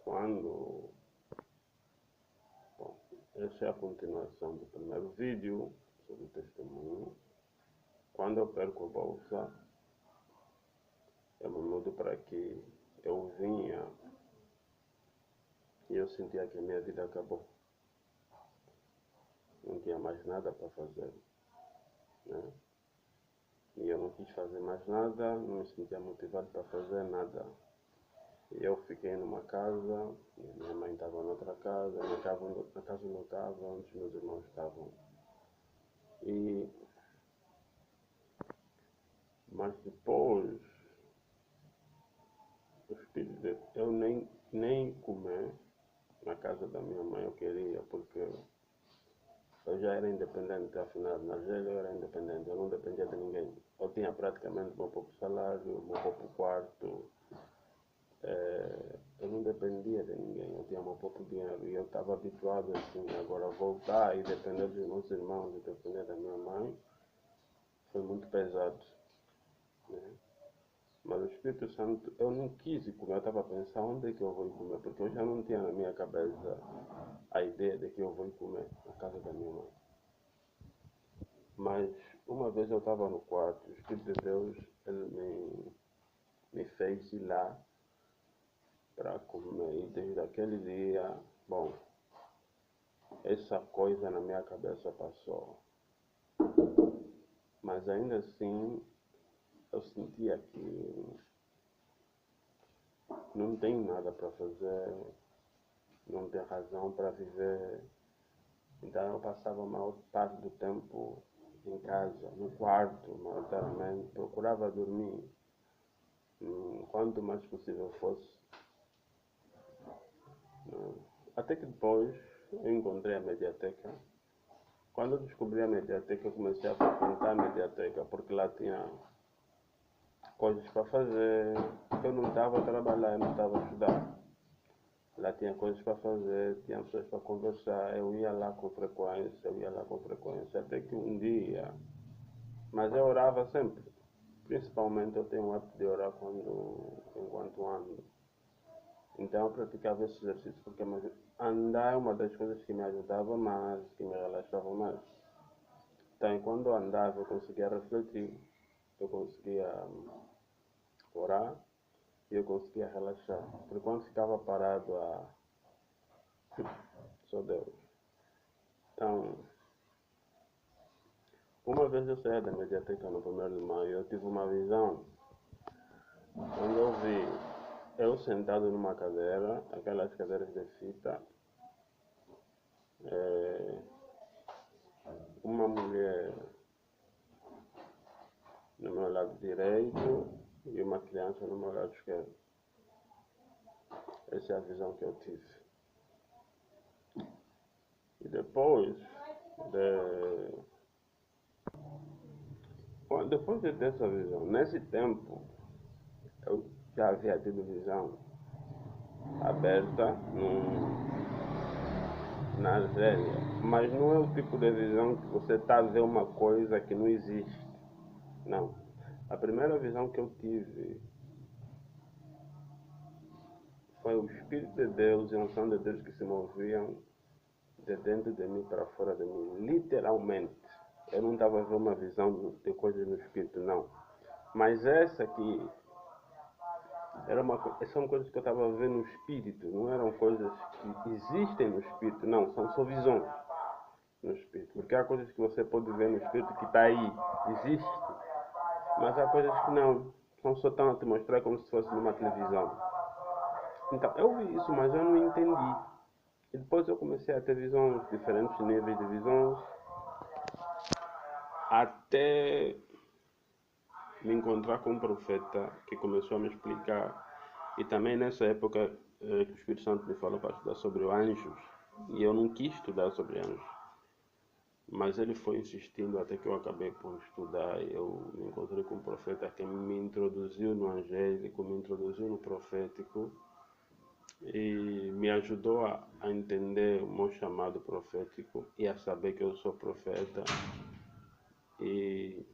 Quando, bom, essa é a continuação do primeiro vídeo sobre o testemunho. Quando eu perco a bolsa, eu me mudo para aqui, eu vinha e eu sentia que a minha vida acabou. Não tinha mais nada para fazer, né? E eu não quis fazer mais nada, não me sentia motivado para fazer nada. E eu fiquei numa casa, minha mãe estava noutra casa, na casa onde eu estava, onde os meus irmãos estavam. Mas depois, eu nem comer na casa da minha mãe eu queria, porque eu já era independente, afinal, na Argélia eu era independente, eu não dependia de ninguém. Eu tinha praticamente meu próprio salário, meu próprio quarto, eu não dependia de ninguém, eu tinha meu próprio dinheiro e eu estava habituado assim. Agora voltar e depender dos meus irmãos e depender da minha mãe foi muito pesado, né? Mas o Espírito Santo, eu não quis ir comer, eu estava pensando onde é que eu vou ir comer, porque eu já não tinha na minha cabeça a ideia de que eu vou ir comer na casa da minha mãe. Mas uma vez eu estava no quarto, o Espírito de Deus, ele me fez ir lá para comer. E desde aquele dia, bom, essa coisa na minha cabeça passou. Mas ainda assim, eu sentia que não tenho nada para fazer, não tenho razão para viver. Então eu passava a maior parte do tempo em casa, no quarto, maioritariamente, procurava dormir quanto mais possível fosse. Até que depois eu encontrei a mediateca. Quando eu descobri a mediateca, eu comecei a frequentar a mediateca, porque lá tinha coisas para fazer. Eu não estava a trabalhar, eu não estava a estudar. Lá tinha coisas para fazer, tinha pessoas para conversar. Eu ia lá com frequência, até que um dia... Mas eu orava sempre. Principalmente eu tenho o hábito de orar enquanto ando. Então eu praticava esse exercício, porque andar é uma das coisas que me ajudava mais, que me relaxava mais. Então quando eu andava eu conseguia refletir, eu conseguia orar e eu conseguia relaxar. Porque quando ficava parado, só Deus. Então, uma vez eu saí da mediateca no 1º de maio, eu tive uma visão, quando eu vi eu sentado numa cadeira, aquelas cadeiras de fita, uma mulher no meu lado direito e uma criança no meu lado esquerdo. Essa é a visão que eu tive. E depois de ter essa visão, nesse tempo, eu já havia tido visão aberta na Argélia, mas não é o tipo de visão que você está a ver uma coisa que não existe. Não. A primeira visão que eu tive foi o Espírito de Deus e a unção de Deus que se moviam de dentro de mim para fora de mim, literalmente. Eu não estava a ver uma visão de coisas no Espírito, não. Mas essa aqui são coisas que eu estava a ver no Espírito, não eram coisas que existem no Espírito, não, são só visões no Espírito. Porque há coisas que você pode ver no Espírito que está aí, existe, mas há coisas que não, só estão a te mostrar como se fosse numa televisão. Então, eu vi isso, mas eu não entendi. E depois eu comecei a ter visões, diferentes níveis de visões, até me encontrar com um profeta que começou a me explicar. E também nessa época que o Espírito Santo me falou para estudar sobre anjos, e eu não quis estudar sobre anjos. Mas ele foi insistindo até que eu acabei por estudar. Eu me encontrei com um profeta que me introduziu no angélico, me introduziu no profético e me ajudou a entender o meu chamado profético e a saber que eu sou profeta. E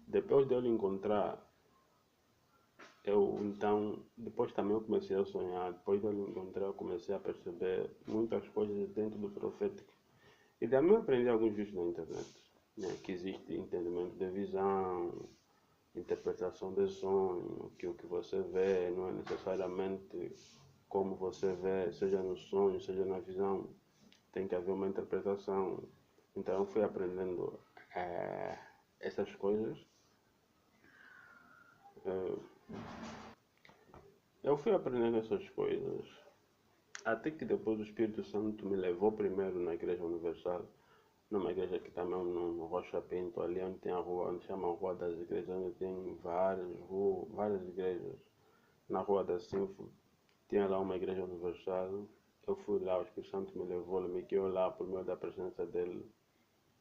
depois de eu encontrar Eu, então, depois também eu comecei a sonhar, depois de eu encontrar, eu comecei a perceber muitas coisas dentro do profético. E também aprendi alguns vídeos na internet, né, que existe entendimento de visão, interpretação de sonho, que o que você vê não é necessariamente como você vê, seja no sonho, seja na visão, tem que haver uma interpretação. Então eu fui aprendendo essas coisas. eh, eu fui aprendendo essas coisas até que depois o Espírito Santo me levou primeiro na Igreja Universal, numa igreja que também no Rocha Pinto, ali onde tem a rua, onde chama a Rua das Igrejas, onde tem várias igrejas. Na Rua da Sinfo, tinha lá uma igreja universal. Eu fui lá, o Espírito Santo me levou, ele me guiou lá por meio da presença dele.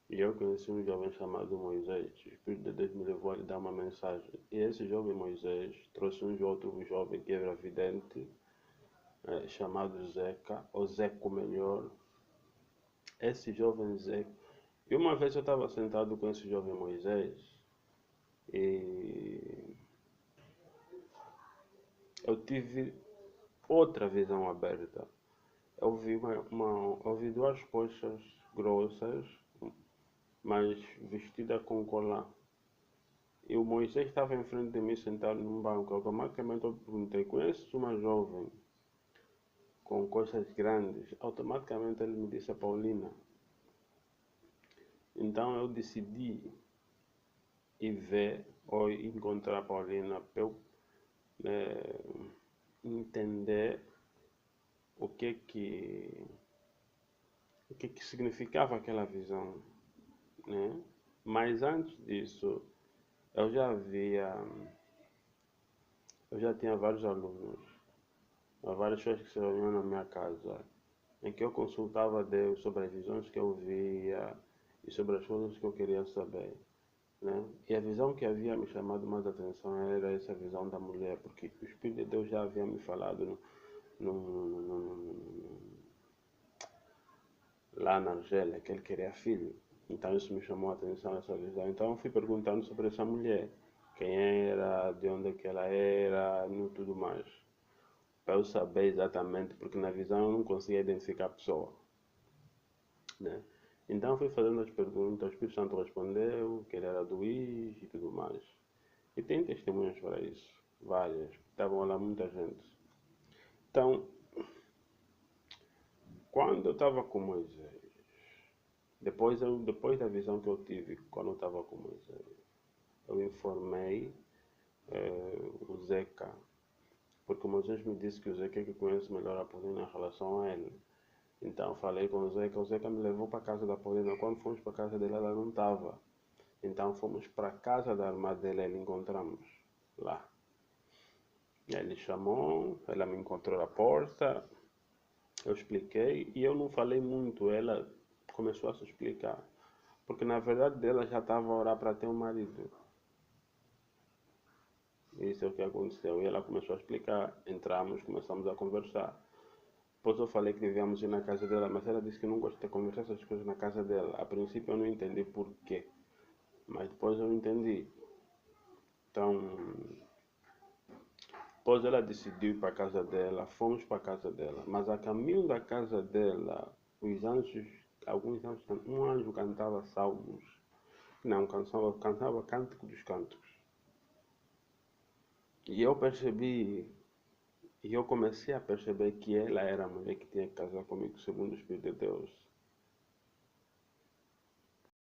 E eu conheci um jovem chamado Moisés. O Espírito de Deus me levou a lhe dar uma mensagem. E esse jovem Moisés trouxe um outro jovem que era vidente, chamado Zeca, ou Zeco melhor. Esse jovem Zeca. E uma vez eu estava sentado com esse jovem Moisés e eu tive outra visão aberta. Eu vi duas coxas grossas, mas vestidas com colar. E o Moisés estava em frente de mim sentado num banco. Automaticamente eu perguntei: conheces uma jovem com coxas grandes? Automaticamente ele me disse: a Paulina. Então eu decidi ir ver ou encontrar a Paulina para eu entender o que significava aquela visão, né? Mas antes disso, eu já havia, eu já tinha vários alunos, várias pessoas que se reuniam na minha casa, em que eu consultava Deus sobre as visões que eu via e sobre as coisas que eu queria saber, né? E a visão que havia me chamado mais atenção era essa visão da mulher, porque o Espírito de Deus já havia me falado no, no, no, lá na Argélia que ele queria filho. Então isso me chamou a atenção, essa visão. Então eu fui perguntando sobre essa mulher, quem era, de onde que ela era, e tudo mais. Para eu saber exatamente, porque na visão eu não conseguia identificar a pessoa, né? Então eu fui fazendo as perguntas, o Espírito Santo respondeu que ele era do IS e tudo mais. E tem testemunhas para isso, várias. Estavam lá muita gente. Então, quando eu estava com Moisés, depois da visão que eu tive quando eu estava com Moisés, eu informei o Zeca, porque o Moisés me disse que o Zeca é que conhece melhor a Paulina em relação a ele. Então falei com o Zeca me levou para a casa da Paulina. Quando fomos para a casa dela, ela não estava. Então fomos para a casa da irmã dela e encontramos lá. Ele chamou, ela me encontrou na porta, eu expliquei e eu não falei muito, ela começou a se explicar. Porque na verdade ela já estava a orar para ter um marido. Isso é o que aconteceu. E ela começou a explicar. Entramos, começamos a conversar. Depois eu falei que devíamos ir na casa dela, mas ela disse que não gosta de conversar essas coisas na casa dela. A princípio eu não entendi porquê, mas depois eu entendi. Então, depois ela decidiu ir para a casa dela, fomos para a casa dela. Mas a caminho da casa dela, os anjos, alguns anjos, um anjo cantava salmos. Não, cantava Cântico dos Cantos. E eu percebi, e eu comecei a perceber que ela era a mulher que tinha que casar comigo segundo o Espírito de Deus.